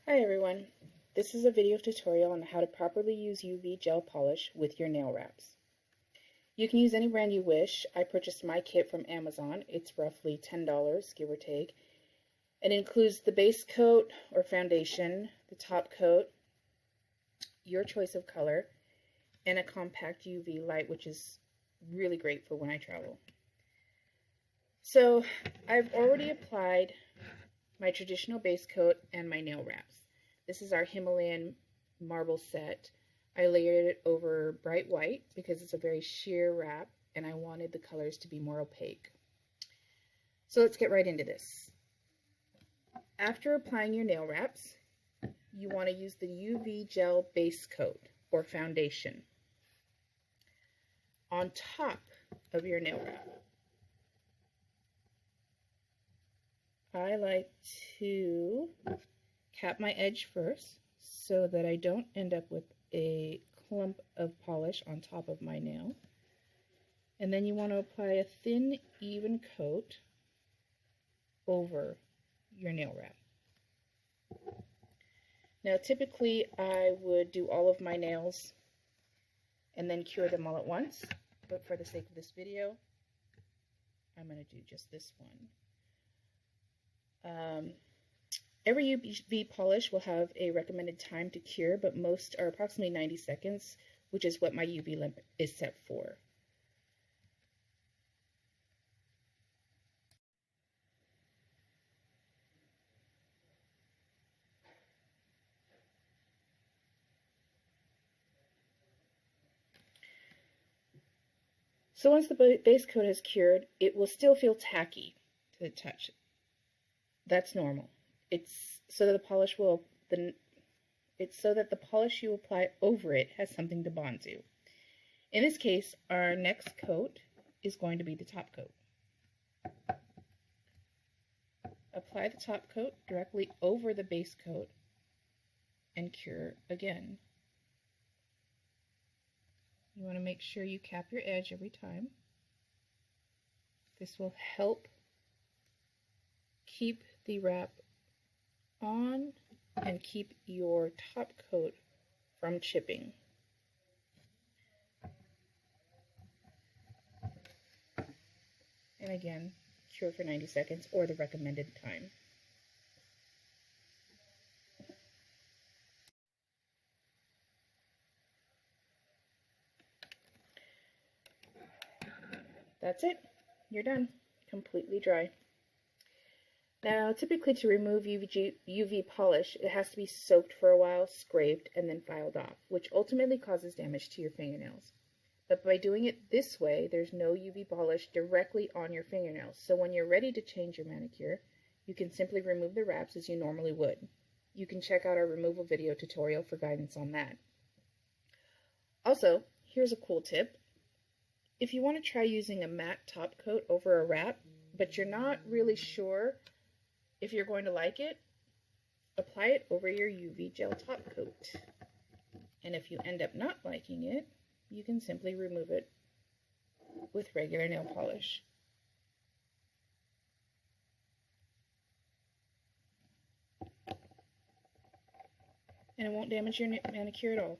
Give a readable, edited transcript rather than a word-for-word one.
Hi everyone, this is a video tutorial on how to properly use UV gel polish with your nail wraps. You can use any brand you wish. I purchased my kit from Amazon. It's roughly $10, give or take. It includes the base coat or foundation, the top coat, your choice of color, and a compact UV light, which is really great for when I travel. So I've already applied my traditional base coat and my nail wraps. This is our Himalayan marble set. I layered it over bright white because it's a very sheer wrap and I wanted the colors to be more opaque. So let's get right into this. After applying your nail wraps, you want to use the UV gel base coat or foundation on top of your nail wrap. I like to cap my edge first so that I don't end up with a clump of polish on top of my nail. And then you want to apply a thin, even coat over your nail wrap. Now, typically I would do all of my nails and then cure them all at once, but for the sake of this video, I'm going to do just this one. Every UV polish will have a recommended time to cure, but most are approximately 90 seconds, which is what my UV lamp is set for. So once the base coat has cured, it will still feel tacky to the touch. That's normal. It's so that the polish you apply over it has something to bond to. In this case, our next coat is going to be the top coat. Apply the top coat directly over the base coat and cure again. You want to make sure you cap your edge every time. This will help keep the wrap on and keep your top coat from chipping. And again, cure for 90 seconds or the recommended time. That's it. You're done. Completely dry. Now, typically to remove UV polish, it has to be soaked for a while, scraped, and then filed off, which ultimately causes damage to your fingernails. But by doing it this way, there's no UV polish directly on your fingernails. So when you're ready to change your manicure, you can simply remove the wraps as you normally would. You can check out our removal video tutorial for guidance on that. Also, here's a cool tip. If you want to try using a matte top coat over a wrap, but you're not really sure if you're going to like it, apply it over your UV gel top coat. And if you end up not liking it, you can simply remove it with regular nail polish. And it won't damage your manicure at all.